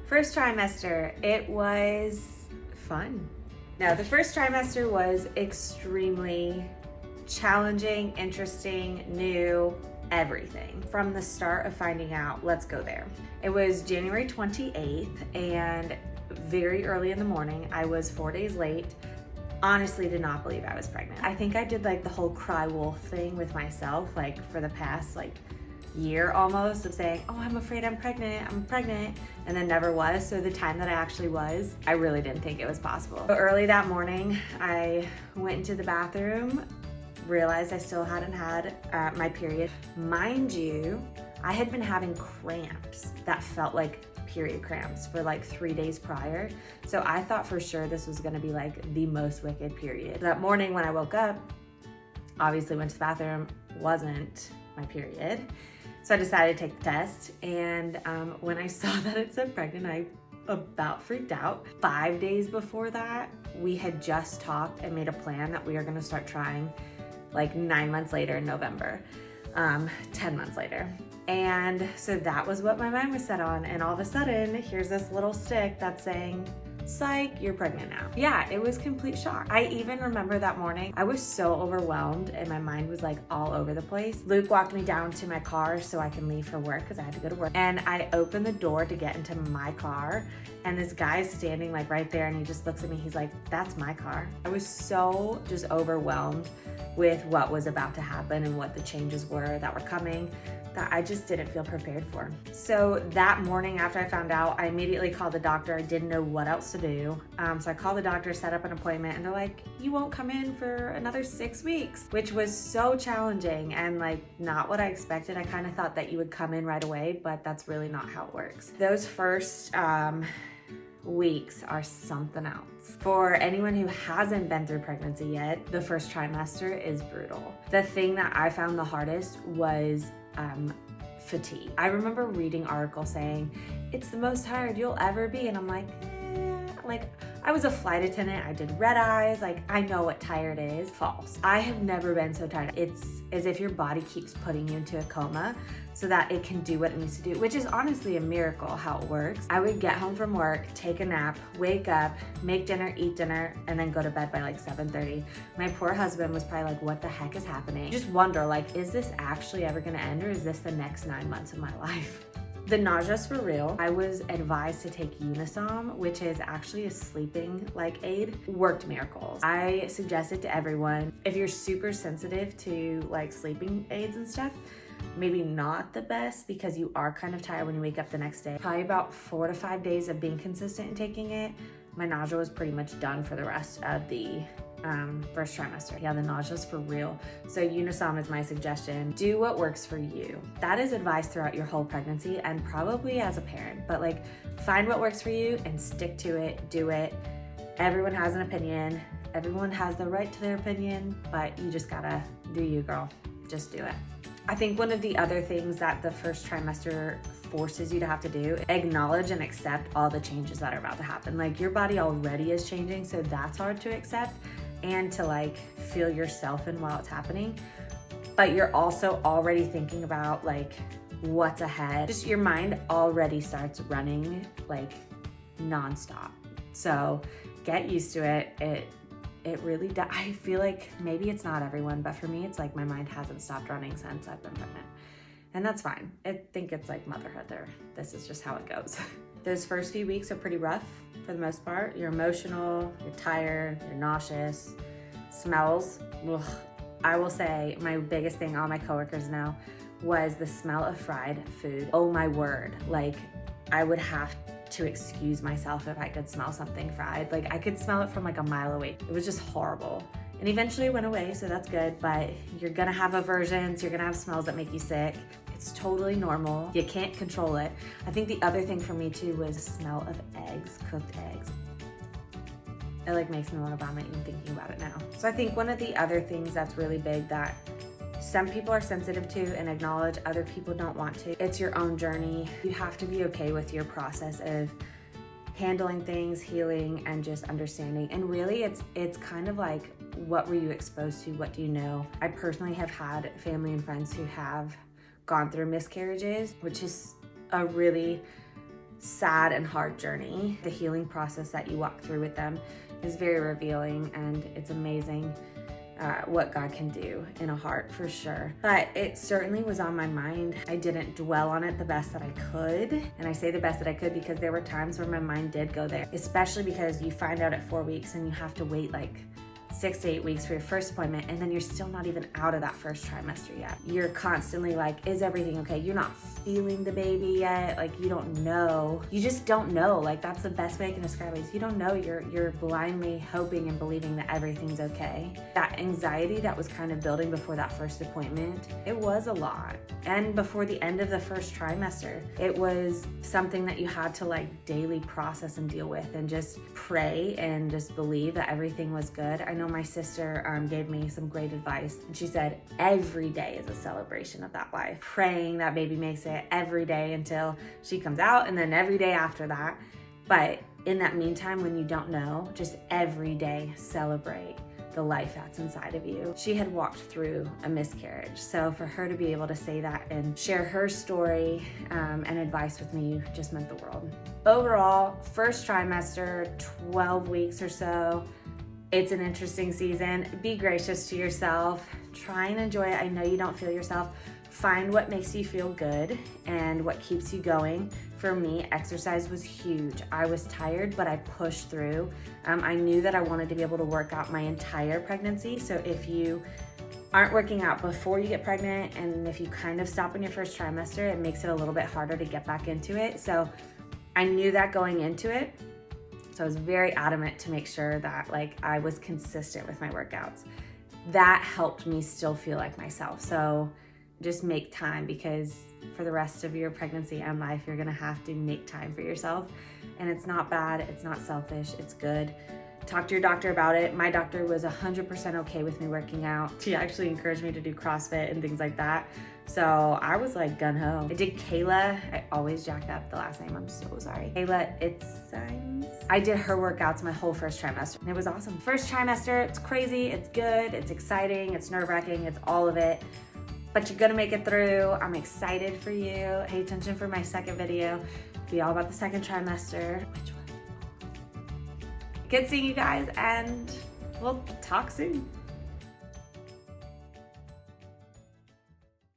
First trimester, it was fun. No, the first trimester was extremely challenging, interesting, new, everything. From the start of finding out, let's go there. It was January 28th and very early in the morning. I was 4 days late. Honestly did not believe I was pregnant. I think I did like the whole cry wolf thing with myself, like for the past year almost, of saying, oh, I'm afraid I'm pregnant, and then never was. So the time that I actually was, I really didn't think it was possible. So early that morning, I went into the bathroom, realized I still hadn't had my period. Mind you, I had been having cramps that felt like period cramps for 3 days prior. So I thought for sure this was gonna be the most wicked period. That morning when I woke up, obviously went to the bathroom, wasn't my period. So I decided to take the test, and when I saw that it said pregnant, I about freaked out. 5 days before that, we had just talked and made a plan that we were gonna start trying 9 months later in November, 10 months later. And so that was what my mind was set on, and all of a sudden, here's this little stick that's saying, psych, you're pregnant now. Yeah, it was complete shock. I even remember that morning, I was so overwhelmed and my mind was all over the place. Luke walked me down to my car so I can leave for work because I had to go to work. And I opened the door to get into my car, and this guy's standing right there, and he just looks at me. He's like, that's my car. I was so just overwhelmed with what was about to happen and what the changes were that were coming, that I just didn't feel prepared for. So that morning after I found out, I immediately called the doctor. I didn't know what else to do. So I called the doctor, set up an appointment, and they're like, you won't come in for another 6 weeks, which was so challenging and not what I expected. I kind of thought that you would come in right away, but that's really not how it works. Those first weeks are something else. For anyone who hasn't been through pregnancy yet, the first trimester is brutal. The thing that I found the hardest was fatigue. I remember reading articles saying it's the most tired you'll ever be, and I'm like, I was a flight attendant, I did red eyes, I know what tired is. False. I have never been so tired. It's as if your body keeps putting you into a coma so that it can do what it needs to do, which is honestly a miracle how it works. I would get home from work, take a nap, wake up, make dinner, eat dinner, and then go to bed by 7:30. My poor husband was probably like, what the heck is happening? Just wonder, is this actually ever gonna end, or is this the next 9 months of my life? The nausea's for real. I was advised to take Unisom, which is actually a sleeping aid. Worked miracles. I suggest it to everyone. If you're super sensitive to sleeping aids and stuff, maybe not the best, because you are kind of tired when you wake up the next day. Probably about 4 to 5 days of being consistent in taking it, my nausea was pretty much done for the rest of the first trimester. Yeah, the nausea's for real. So Unisom is my suggestion. Do what works for you. That is advice throughout your whole pregnancy and probably as a parent, but find what works for you and stick to it, do it. Everyone has an opinion. Everyone has the right to their opinion, but you just gotta do you, girl. Just do it. I think one of the other things that the first trimester forces you to have to do, acknowledge and accept all the changes that are about to happen. Your body already is changing, so that's hard to accept and to feel yourself in while it's happening. But you're also already thinking about what's ahead. Just your mind already starts running nonstop. So get used to it. It really does. I feel maybe it's not everyone, but for me, it's my mind hasn't stopped running since I've been pregnant. And that's fine. I think it's motherhood there. This is just how it goes. Those first few weeks are pretty rough for the most part. You're emotional, you're tired, you're nauseous. Smells, ugh. I will say my biggest thing all my coworkers know was the smell of fried food. Oh my word. I would have to excuse myself if I could smell something fried. I could smell it from a mile away. It was just horrible. And eventually it went away, so that's good, but you're gonna have aversions, you're gonna have smells that make you sick. It's totally normal. You can't control it. I think the other thing for me too was the smell of eggs, cooked eggs. It makes me want to vomit even thinking about it now. So I think one of the other things that's really big that some people are sensitive to and acknowledge, other people don't want to. It's your own journey. You have to be okay with your process of handling things, healing, and just understanding. And really it's kind of what were you exposed to? What do you know? I personally have had family and friends who have gone through miscarriages, which is a really sad and hard journey. The healing process that you walk through with them is very revealing, and it's amazing what God can do in a heart, for sure. But it certainly was on my mind. I didn't dwell on it the best that I could. And I say the best that I could because there were times where my mind did go there, especially because you find out at 4 weeks and you have to wait like 6 to 8 weeks for your first appointment, and then you're still not even out of that first trimester yet. You're constantly like, is everything okay? You're not feeling the baby yet. Like, you don't know. You just don't know. Like, that's the best way I can describe it. Is you don't know. You're blindly hoping and believing that everything's okay. That anxiety that was kind of building before that first appointment, it was a lot. And before the end of the first trimester, it was something that you had to like daily process and deal with, and just pray and just believe that everything was good. I know my sister gave me some great advice, and she said every day is a celebration of that life, praying that baby makes it every day until she comes out, and then every day after that. But in that meantime, when you don't know, just every day celebrate the life that's inside of you. She had walked through a miscarriage, so for her to be able to say that and share her story and advice with me just meant the world. Overall, first trimester, 12 weeks or so. It's an interesting season. Be gracious to yourself. Try and enjoy it. I know you don't feel yourself. Find what makes you feel good and what keeps you going. For me, exercise was huge. I was tired, but I pushed through. I knew that I wanted to be able to work out my entire pregnancy. So if you aren't working out before you get pregnant, and if you kind of stop in your first trimester, it makes it a little bit harder to get back into it. So I knew that going into it. So I was very adamant to make sure that like I was consistent with my workouts. That helped me still feel like myself. So just make time, because for the rest of your pregnancy and life, you're gonna have to make time for yourself. And it's not bad, it's not selfish, it's good. Talk to your doctor about it. My doctor was 100% okay with me working out. She actually encouraged me to do CrossFit and things like that. So I was like gung-ho. I did Kayla. I always jack up the last name. I'm so sorry. Kayla, I did her workouts my whole first trimester, and it was awesome. First trimester, it's crazy, it's good, it's exciting, it's nerve-wracking, it's all of it. But you're gonna make it through. I'm excited for you. Pay attention for my second video. It'll be all about the second trimester. Which one? Good seeing you guys, and we'll talk soon.